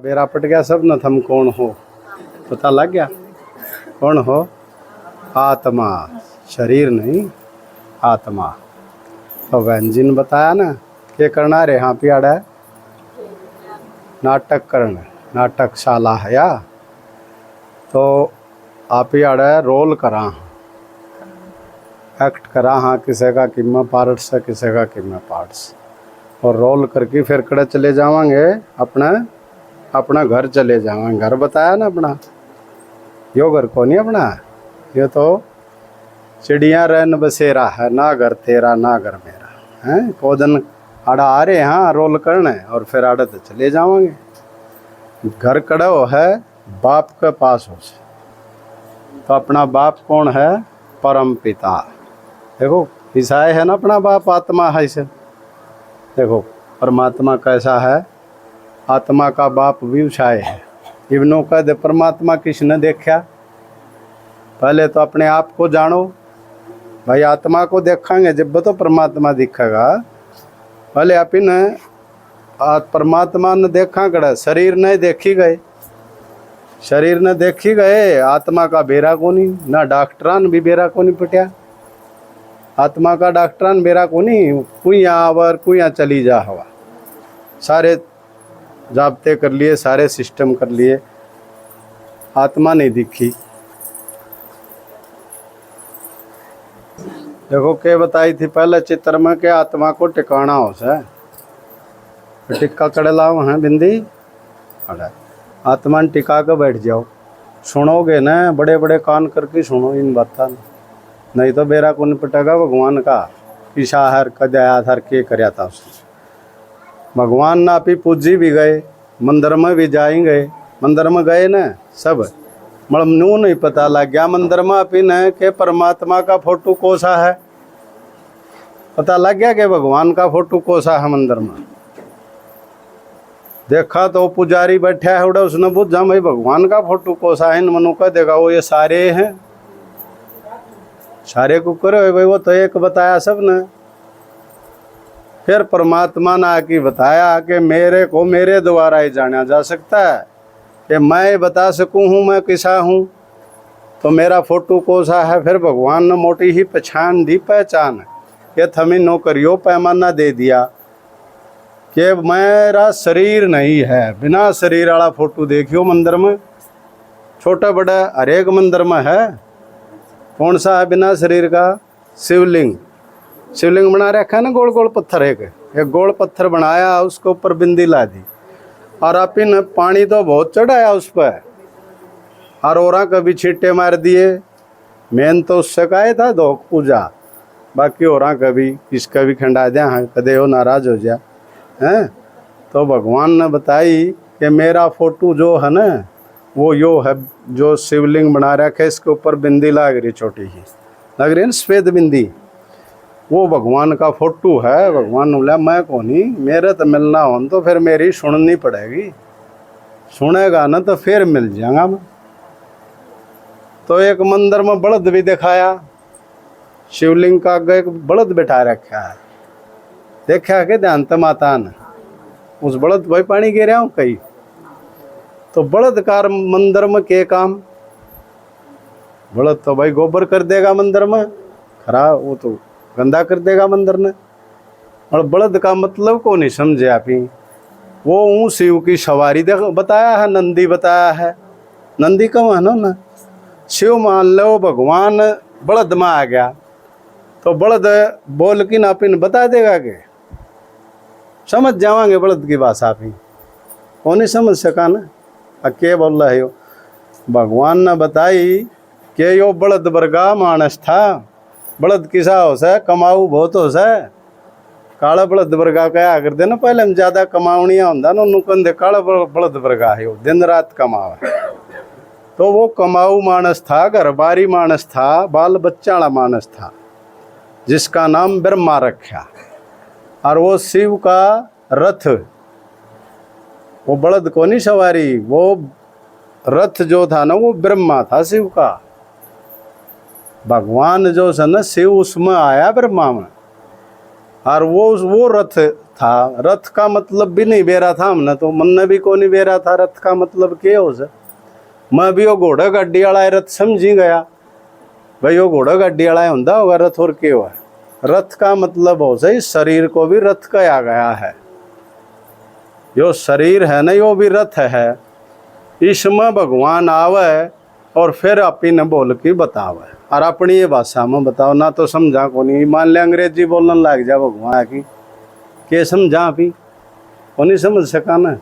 बेरा पट गया सब न, थम कौन हो पता लग गया। कौन हो? आत्मा, शरीर नहीं आत्मा। तो व्यंजन बताया ना क्या करना रे, हाँ पियाड़ा नाटक करना, नाटकशाला है या तो आप याड़ा रोल करा, एक्ट करा हाँ, किसी का किम्मा पार्ट्स है किसी का किम्मा पार्ट्स, और रोल करके फिर कड़े चले जावांगे अपना अपना घर चले जावांगे। घर बताया ना अपना, यो घर को नहीं अपना, ये तो चिड़िया रैन बसेरा है, ना घर तेरा ना घर मेरा है। को दिन आड़ा आ रहे हाँ रोल करने और फिर आड़े तो चले जावांगे। घर कड़ा हो है बाप के पास हो से, तो अपना बाप कौन है? परम पिता। देखो ईसाई है ना अपना बाप, आत्मा है इसे। देखो परमात्मा कैसा है, आत्मा का बाप भी ऊंचाई है। इब्नों का दे परमात्मा किसने देखा? पहले तो अपने आप को जानो भाई, आत्मा को देखेंगे जब तो परमात्मा दिखेगा। पहले आप इन परमात्मा ने देखा कड़ा, शरीर नहीं देखी गए, शरीर ने देखी गए, आत्मा का बेरा को नहीं ना, डॉक्टरान भी बेरा को नहीं पटिया, आत्मा का डॉक्टरान बेरा को नहीं। कुइया आवर कुइया चली जा हवा, सारे जाब्ते कर लिए, सारे सिस्टम कर लिए, आत्मा नहीं दिखी। देखो क्या बताई थी पहले चित्र में के आत्मा को टिकाना हो से, टिक्का कड़े लाओ हैं बिंदी अड़ा, आत्मा ने टिका के बैठ जाओ, सुनोगे ना बड़े बड़े कान करके सुनो इन बातों, नहीं तो बेरा को नहीं पटेगा भगवान का ईशा हर कदया हर के करया था उसने। भगवान ना भी पूजी भी गए, मंदिर में भी जाएंगे, मंदिर में गए ना सब, मतलब नू नहीं पता लग गया मंदिर में अपी न के परमात्मा का फोटो कोसा है, पता लग गया कि भगवान का फोटो कोसा है मंदिर में। देखा तो पुजारी बैठा है उड़ा, उसने पूछा भाई भगवान का फोटो कोसा है, इन मनु का देखा वो ये सारे हैं, सारे को करो भाई, वो तो एक बताया सब ने। फिर परमात्मा ने आके बताया कि मेरे को मेरे द्वारा ही जाना जा सकता है, कि मैं बता सकूं हूँ मैं किसा हूँ, तो मेरा फोटो कोसा है। फिर भगवान ने मोटी ही पहचान दी, पहचान ये थमी नौकरियों पैमाना दे दिया कि मेरा शरीर नहीं है, बिना शरीर वाला फोटो देखियो मंदिर में, छोटा बड़ा हर एक मंदिर में है। कौन सा है बिना शरीर का? शिवलिंग, शिवलिंग बना रखा है ना, गोल गोल पत्थर, एक गोल पत्थर बनाया, उसके ऊपर बिंदी ला दी, और आप इन पानी तो बहुत चढ़ाया उस पर, और औरा कभी छींटे मार दिए। मेन तो उससे का था धोख पूजा, बाकी औरा कभी किसका भी खंडा दिया हाँ, कदे हो नाराज हो जा हैं। तो भगवान ने बताई कि मेरा फोटो जो है ना वो यो है, जो शिवलिंग बना रखा है, इसके ऊपर बिंदी लग रही, छोटी ही लग रही है ना श्वेत बिंदी, वो भगवान का फोटो है। भगवान ने बोला मैं कौन ही, मेरे तो मिलना हो तो फिर मेरी सुननी पड़ेगी, सुनेगा ना तो फिर मिल जाऊंगा मैं। तो एक मंदिर में बलद भी दिखाया, शिवलिंग का आगे एक बलद बैठा रखा है, देखा के ध्यान तो माता ने, उस बलद भाई पानी गिर हूँ कहीं, तो बलद कार मंदिर में के काम? बलद तो भाई गोबर कर देगा मंदिर में, खराब वो तो गंदा कर देगा मंदिर ने, और बलद का मतलब को नहीं समझे आप ही। वो ऊँ शिव की सवारी बताया है, नंदी बताया है, नंदी कौन है ना, शिव मान लो भगवान बलद में आ गया, तो बलद बोल की नापिन बता देगा कि समझ जावांगे बलद की भाषा आप ही, कौन नहीं समझ सका ना, के बोल रहे हो। भगवान ने बताई कि यो बलद वर्गा मानस था, बलद किसा हो से कमाऊ बहुत हो से, काला बलद वर्गा क्या कर देना, पहले हम ज्यादा कमावनिया होंदा ना नुकंदे काला बलद वर्गा है, दिन रात कमावे। तो वो कमाऊ मानस था, घरबारी मानस था, बाल बच्चा वाला मानस था, जिसका नाम ब्रह्मा रखा, और वो शिव का रथ, वो बलद को नहीं सवारी, वो रथ जो था ना वो ब्रह्मा था शिव का। भगवान जो है ना शिव उसमें आया ब्रह्मा में, और वो रथ था। रथ का मतलब भी नहीं बेरा था हमने, तो मन ने भी को नहीं बेरा था रथ का मतलब क्या हो सर। मैं भी वो घोड़ा गाड़ी वाला रथ समझी गया भाई, वो घोड़ा गाड़ी वाला होंदा होगा रथ, और क्या हुआ। रथ का मतलब हो सही शरीर को भी रथ कहा गया है। यो शरीर है ना, यो भी रथ है। इसमें भगवान आवे और फिर अपनी न बोल के बतावे, और अपनी ये भाषा में बताओ ना, तो समझा को नहीं। मान ले अंग्रेजी बोलने लग जा भगवान की, के समझा भी को नहीं समझ सका ना।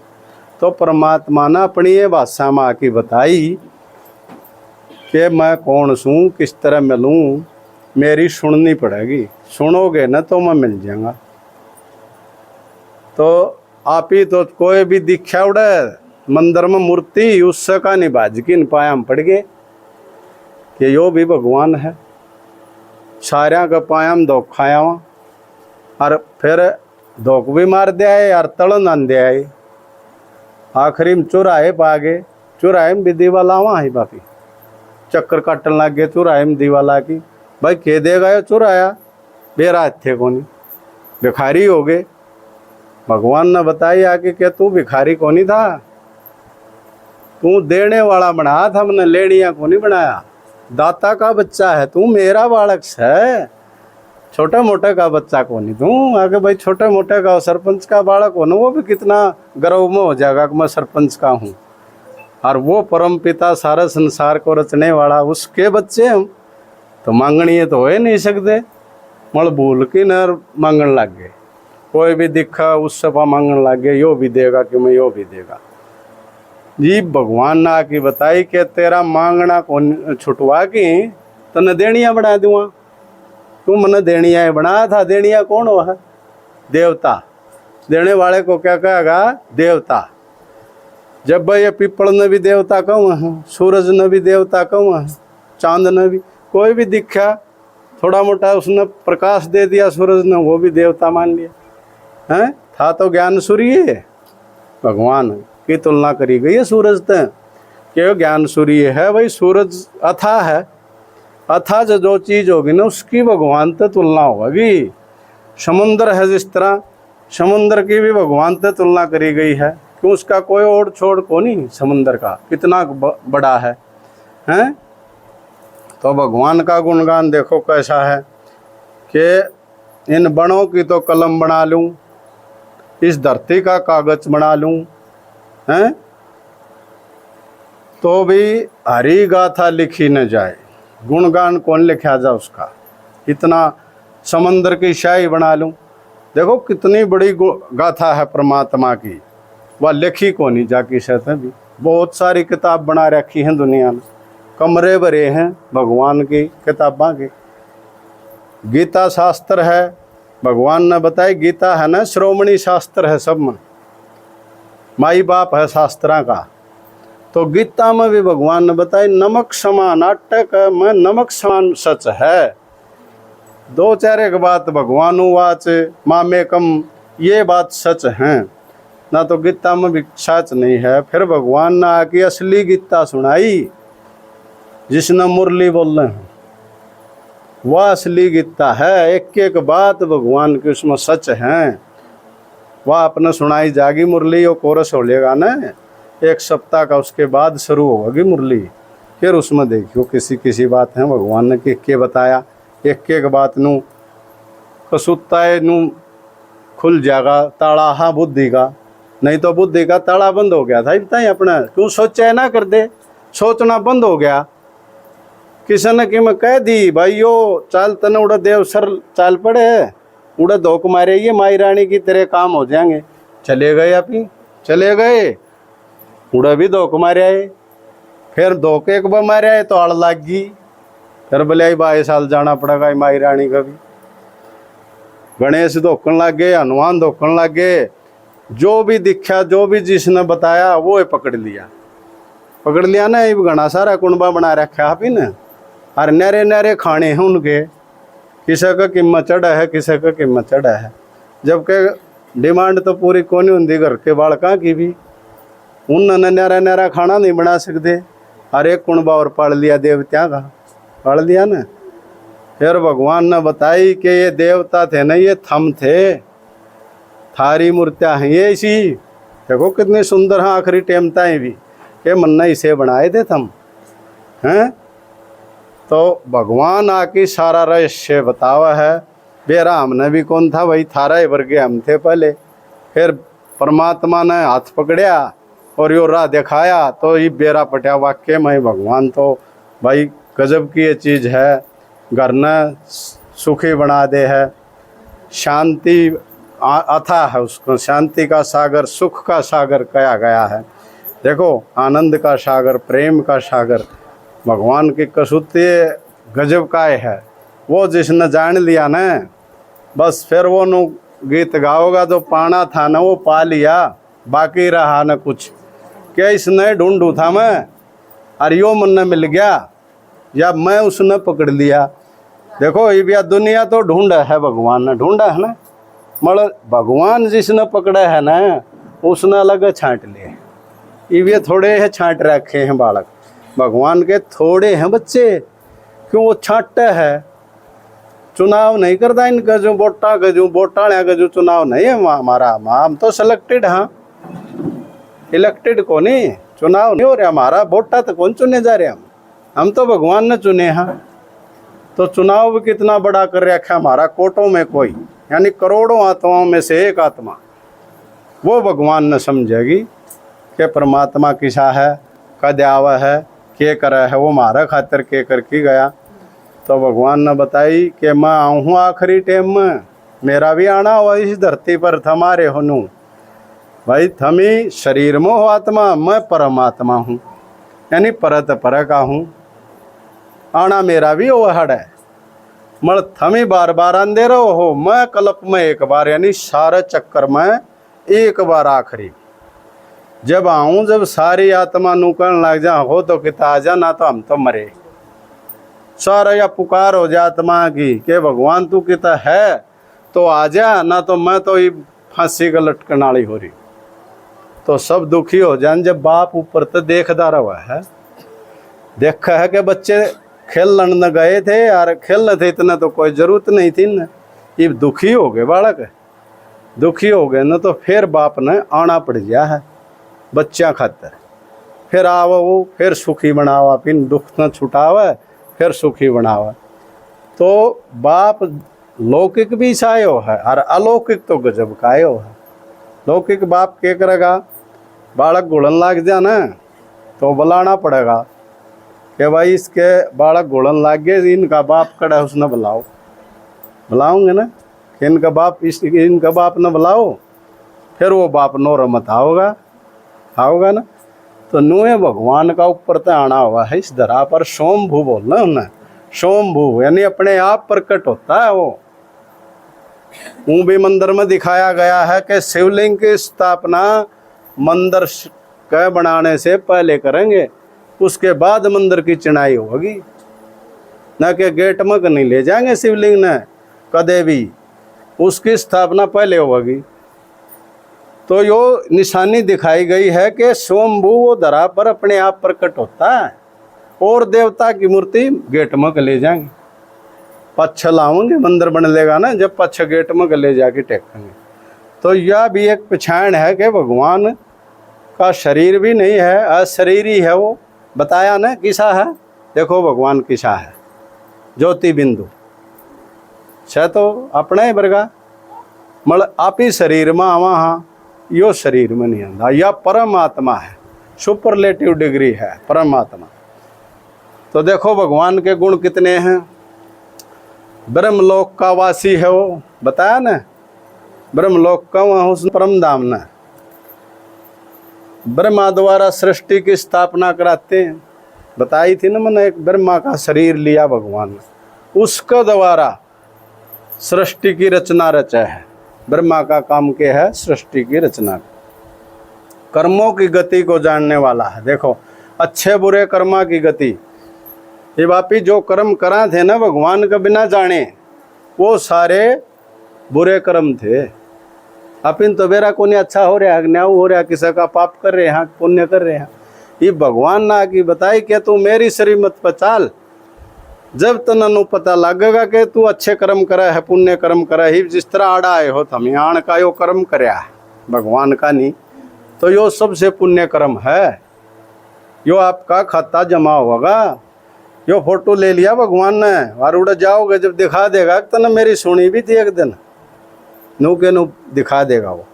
तो परमात्मा ने अपनी ये भाषा में आके बताई कि मैं कौन सूँ, किस तरह मिलूँ, मेरी सुननी पड़ेगी। सुनोगे ना तो मैं मिल जाऊंगा। तो आप ही तो कोई भी दीक्षा उड़े मंदिर में मूर्ति, उससे का नहीं बाज की न पाया हम पड़ गए कि यो भी भगवान है। सारिया का पायाम धोख खाया वहाँ, और फिर धोख भी मार दिया है और तड़न आन दिया है। आखिरी में चुराहे पागे, चुराहे में भी दीवाला वहाँ ही बापी चक्कर काटन लग गए चुराहे में दीवाला की। भाई के देगा ये चुराया, बेरा थे को नहीं, भिखारी हो गए। भगवान ने बताई आके कि तू भिखारी को नहीं था, तू देने वाला बनाया था, हमने लेनिया को नहीं बनाया। दाता का बच्चा है तू, मेरा बालक है, छोटे मोटे का बच्चा को नहीं तू। आगे भाई छोटे मोटे का सरपंच का बालक हो ना, वो भी कितना गर्व में हो जाएगा कि मैं सरपंच का हूँ। और वो परम पिता सारे संसार को रचने वाला, उसके बच्चे हम तो मांगनी तो हो ही नहीं सकते। मल भूल की न मांगन लग गए, कोई भी दिखा उससे पा मांगन लग गए, यो भी देगा कि मैं यो भी देगा। जी भगवान ने आके बताई कि तेरा मांगना कौन छुटवा की तने देनिया बना दूंगा। तू मन देनिया बनाया था, देनिया कौन हो है? देवता। देने वाले को क्या कहेगा? देवता। जब भाई ये पीपल ने भी देवता कहूँ है, सूरज ने भी देवता कहूँ है, चांद ने भी, कोई भी दिखा थोड़ा मोटा उसने प्रकाश दे दिया सूरज ने, वो भी देवता मान लिया है। था तो ज्ञान सूर्य, भगवान की तुलना करी गई है सूरज से कि ज्ञान सूर्य है। भाई सूरज अथा है, अथा जो चीज होगी ना उसकी भगवान से तुलना होगी। समुद्र है जिस तरह, समुद्र की भी भगवान से तुलना करी गई है कि उसका कोई ओढ़ छोड़ को नहीं, समुद्र का कितना बड़ा है हैं। तो भगवान का गुणगान देखो कैसा है कि इन बणों की तो कलम बना लूं, इस धरती का कागज बना लूं हैं, तो भी हरी गाथा लिखी न जाए। गुणगान कौन लिखा जा उसका, इतना समंदर की शाही बना लूं। देखो कितनी बड़ी गाथा है परमात्मा की, वह लिखी को नहीं जाकी सहते भी। बहुत सारी किताब बना रखी हैं दुनिया में, कमरे भरे हैं भगवान की किताबों के। गीता शास्त्र है, भगवान ने बताई गीता है ना श्रोमणी शास्त्र है, सब में माई बाप है शास्त्रा का। तो गीता में भी भगवान ने बताई नमक समान, नाटक में नमक समान सच है। दो चार एक बात भगवान वाच माँ में कम, ये बात सच है ना, तो गीता में भी सच नहीं है। फिर भगवान ने आके असली गीता सुनाई, जिसने मुरली बोल रहे हैं वह असली गीता है। एक एक बात भगवान की उसमें सच है, वह अपने सुनाई जागी मुरली। वो कोरस हो लेगा ना 1 सप्ताह का, उसके बाद शुरू होगी मुरली। फिर उसमें देखियो किसी किसी बात है भगवान ने के बताया, एक एक बात नू कसुत्ता नू खुल जाएगा ताला हाँ बुद्धि का। नहीं तो बुद्धि का ताला बंद हो गया था बताइए अपना, क्यों सोचा ना कर दे, सोचना बंद हो गया। किसी ने कि मैं कह दी भाई यो चाल तने उड़ा देव सर चाल पड़े, उड़ा धोख मारे ये माई रानी की तेरे काम हो जाएंगे। चले गए आप ही, चले गए, उड़ा भी धोख मारे आए। फिर धोखे एक बार मारे आए तो आड़ लाग गई, फिर बोले 22 साल जाना पड़ेगा माई रानी का भी। गणेश धोखन लग गए, हनुमान धोखन लग गए। जो भी दिखा, जो भी जिसने बताया वो पकड़ लिया, पकड़ लिया ना। ये घना सारा कुंबा बना रखा आप ही ना, और नरे नरे खाने हैं उनके, किसी का कीमत चढ़ा है, किसी का कीमत चढ़ा है। जबकि डिमांड तो पूरी कोनी होती घर के बालका की भी, उन्होंने नरा नरा खाना नहीं बना सकते। और एक कुंबा और पाल लिया देवत्या का, पाल लिया ना। फिर भगवान ने बताई कि ये देवता थे ना, ये थम थे, थारी मूर्तियाँ हैं ये इसी। देखो कितनी सुंदर हैं आखिरी टेमताएँ भी, ये मन्ना इसे बनाए थे थम हैं। तो भगवान आके सारा रहस्य बतावा है। बेरा हमने भी कौन था, वही थारा ही वर्गे हम थे पहले। फिर परमात्मा ने हाथ पकड़िया और यो राह दिखाया, तो ये बेरा पटिया वाक्य में भगवान तो भाई गजब की ये चीज़ है। घर न सुखी बना दे है, शांति अथा है उसको, शांति का सागर, सुख का सागर कहा गया है। देखो आनंद का सागर, प्रेम का सागर, भगवान की कसुती गजब का है। वो जिसने जान लिया ना, बस फिर वो नु गीत गाओगा, जो पाना था ना वो पा लिया, बाकी रहा न कुछ। क्या इसने ढूंढू था मैं, और यो मन ने मिल गया, या मैं उसने पकड़ लिया। देखो ये दुनिया तो ढूंढा है, भगवान ने ढूंढा है ना, मतलब भगवान जिसने पकड़ा है ना, उसने अलग छांट लिए। ये थोड़े है छांट रखे हैं बालक, भगवान के थोड़े हैं बच्चे, क्यों वो छांटते है। चुनाव नहीं करता इनका, जो वोटा गजू वोटाण्या गजू चुनाव नहीं है हमारा। हम तो सिलेक्टेड, हाँ इलेक्टेड को नहीं, चुनाव नहीं हो रहा हमारा। वोटा तो कौन चुने जा रहे हम तो भगवान ने चुने। हाँ तो चुनाव भी कितना बड़ा कर रखा हमारा, कोटों में कोई, यानी करोड़ों आत्माओं में से एक आत्मा, वो भगवान ने समझेगी कि परमात्मा किसा है, कद आवा है, के करा है, वो हमारा खातिर के करके गया। तो भगवान ने बताई कि मैं आऊँ हूँ आखिरी टाइम में, मेरा भी आना हुआ इस धरती पर, थमारे होनू भाई, थमी शरीर में हो आत्मा, मैं परमात्मा हूँ, यानी परत पर का हूँ। आना मेरा भी वो हड़ है, मल थमी बार बार अंधे रहो हो, मैं कल्प में एक बार, यानी सारे चक्कर में एक बार आखिरी जब आऊँ, जब सारी आत्मा नुकन लग जा हो तो किता आ जा, ना तो हम तो मरे। सारा या पुकार हो जा आत्मा की कि भगवान तू किता है तो आ जा, ना तो मैं तो ये फांसी का लटकन वाली हो रही। तो सब दुखी हो जाए। जब बाप ऊपर तो देखदा रहा है, देखा है कि बच्चे खेलन न गए थे यार, खेलने थे इतना तो कोई जरूरत नहीं थी न, ये दुखी हो गए बालक, दुखी हो गए न, तो फिर बाप ने आना पड़ गया है बच्चा खातर। फिर आवा वो, फिर सुखी बनावा, फिर दुख न छुटावा, फिर सुखी बनावा। तो बाप लौकिक भी सायो है और अलौकिक तो गजब का आयो है। लौकिक बाप क्या करेगा, बालक घुड़न लग जा ना तो बुलाना पड़ेगा कि भाई इसके बालक घुड़न लग गए, इनका बाप कड़ा है उसने बुलाओ, बुलाओगे ना कि इनका बाप इनका बाप न बुलाओ, फिर वो बाप नो रमत आओगा ना। तो नुए भगवान का ऊपर तो आना हुआ है इस धरा पर। सोमभू बोलना उन्हें, सोमभू यानी अपने आप प्रकट होता है। वो भी मंदिर में दिखाया गया है कि शिवलिंग की स्थापना मंदिर के बनाने से पहले करेंगे, उसके बाद मंदिर की चिनाई होगी, न कि गेट में नहीं ले जाएंगे शिवलिंग ने कदे भी, उसकी स्थापना पहले होगी। तो यो निशानी दिखाई गई है कि स्वयंभू वो धरा पर अपने आप प्रकट होता है, और देवता की मूर्ति गेट में ले जाएंगे, पच्छ लाओगे मंदिर बन लेगा ना, जब पच्छ गेट में ले जाके टेकेंगे। तो यह भी एक पहचान है कि भगवान का शरीर भी नहीं है, अशरीरी है। वो बताया ना किसा है, देखो भगवान किसा है, ज्योति बिंदु छ तो अपना ही बरगा, मतलब आप ही शरीर में आवा, हाँ यो शरीर में नहीं आंदा, या परमात्मा है, सुपरलेटिव डिग्री है परमात्मा। तो देखो भगवान के गुण कितने हैं। ब्रह्मलोक का वासी है वो, बताया ना, ब्रह्मलोक का वहाँ उस परम धाम न, ब्रह्मा द्वारा सृष्टि की स्थापना कराते हैं, बताई थी ना मैंने, एक ब्रह्मा का शरीर लिया भगवान ने, उसका द्वारा सृष्टि की रचना रचा है। ब्रह्मा का काम क्या है, सृष्टि की रचना, कर्मों की गति को जानने वाला है। देखो अच्छे बुरे कर्मा की गति, ये वापी जो कर्म करा थे ना भगवान का बिना जाने, वो सारे बुरे कर्म थे। अपिन तो बेरा को नहीं अच्छा हो रहा, न्याय हो रहा, किसी का पाप कर रहे हैं, पुण्य कर रहे हैं। ये भगवान ना की बताई कि तू मेरी श्रीमत पर चाल, जब तनु पता लगेगा कि तू अच्छे कर्म करे है, पुण्य कर्म करे ही, जिस तरह आड़ा आए हो तुम आण का यो कर्म करया भगवान का नहीं, तो यो सबसे पुण्य कर्म है, यो आपका खाता जमा होगा। यो फोटो ले लिया भगवान ने और उड़ जाओगे, जब दिखा देगा तो न मेरी सुनी भी थी एक दिन, नू के नू दिखा देगा वो।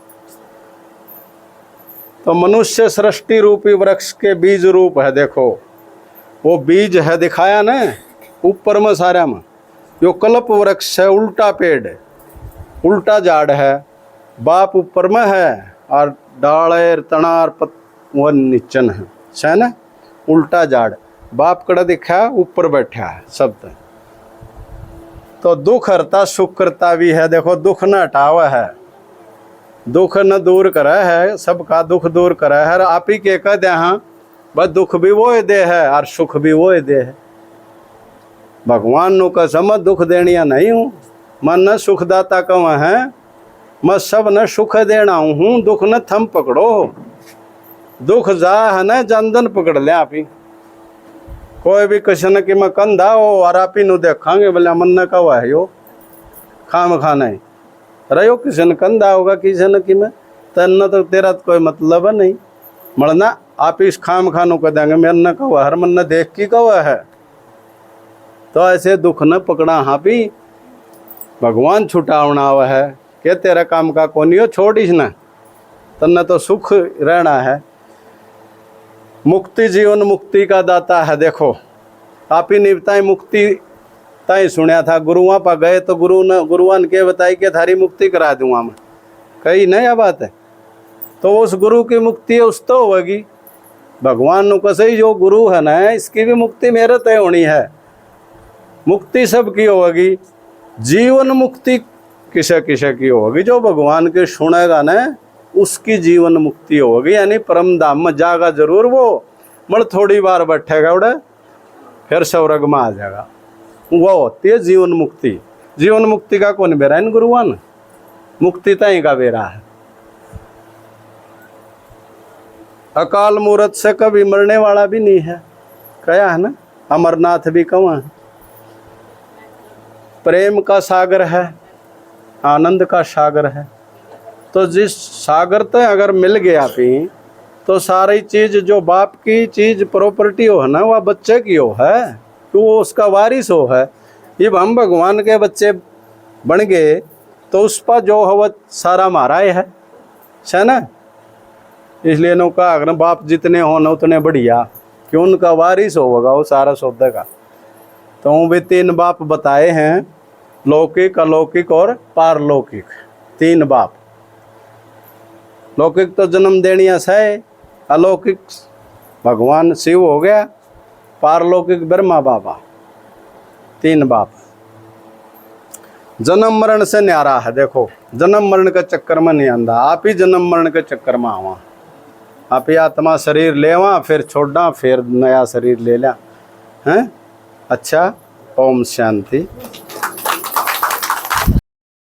तो मनुष्य सृष्टि रूपी वृक्ष के बीज रूप है, देखो वो बीज है दिखाया ना ऊपर में सारा में। यो कल्प वृक्ष है, उल्टा पेड़ है, उल्टा झाड़ है, बाप ऊपर में है और डालेर तनार पत वो नीचन है ना, उल्टा झाड़। बाप कड़ा दिखा ऊपर बैठा है सब तक। तो दुख हरता सुख करता भी है, देखो दुख न हटावा है, दुख न दूर करे है, सबका दुख दूर करे है। आप ही के कह दे हाँ बस दुख भी वो दे है और सुख भी वो दे है। भगवान नु कसम दुख देनिया नहीं हूँ, मन न सुखदाता कव है, मैं सब न सुख देना हूँ, दुख न थम पकड़ो। दुख जा है न जनदन पकड़ ले आप ही। कोई भी कशन की मैं कंधा हो और आप ही नु देखांगे बोले मन न कवा है यो खाम खाना है रहो, किसी ने कंधा होगा किसी ने कि मैं तन तो तेरा तो कोई मतलब है नहीं मरना। आप इस खाम खानों को देंगे मेरे न कवा हर मन न देख की कवा है। तो ऐसे दुख न पकड़ा हाँ भी भगवान छुटावना हुआ है कि तेरा काम का कोनियो छोड़िस न, तन्ने तो सुख रहना है। मुक्ति जीवन मुक्ति का दाता है। देखो आप ही निपताई मुक्ति ताई सुना था, गुरुआ पर गए तो गुरुआन के बताई कि थारी मुक्ति करा दूंगा मैं, कही नया बात है। तो उस गुरु की मुक्ति उस तो होगी, भगवान नु कसई जो गुरु है ना इसकी भी मुक्ति मेरे तय होनी है। मुक्ति सबकी होगी, जीवन मुक्ति किसे किसे की होगी, जो भगवान के सुनेगा ना उसकी जीवन मुक्ति होगी, यानी परम धाम में जाएगा जरूर वो, मगर थोड़ी बार बैठेगा उड़े फिर स्वर्ग में आ जाएगा। वो होती है जीवन मुक्ति। जीवन मुक्ति का कौन बेरा इन गुरुआन, मुक्ति तय का बेरा है। अकाल मूर्त से कभी मरने वाला भी नहीं है, कया है ना, अमरनाथ भी कहाँ है। प्रेम का सागर है, आनंद का सागर है। तो जिस सागर तक अगर मिल गया भी तो सारी चीज जो बाप की चीज प्रॉपर्टी हो है ना वह बच्चे की हो है, तो वो उसका वारिस हो है। जब हम भगवान के बच्चे बन गए तो उस पर जो है वह सारा हमारा है ना। इसलिए नो कहा अगर बाप जितने हो ना उतने बढ़िया, क्यों उनका वारिस होगा वो सारा सौदे का। तो वो भी 3 बाप बताए हैं, लौकिक अलौकिक और पारलौकिक। 3 बाप। लौकिक तो जन्म देनिया है, अलौकिक भगवान शिव हो गया, पारलौकिक ब्रह्मा बाबा। 3 बाप। जन्म मरण से न्यारा है। देखो जन्म मरण के चक्कर में नहीं आंदा, आप ही जन्म मरण के चक्कर में आवा। आप ही आत्मा शरीर लेवा फिर छोड़ना फिर नया शरीर ले लिया हैं। अच्छा, ओम शांति।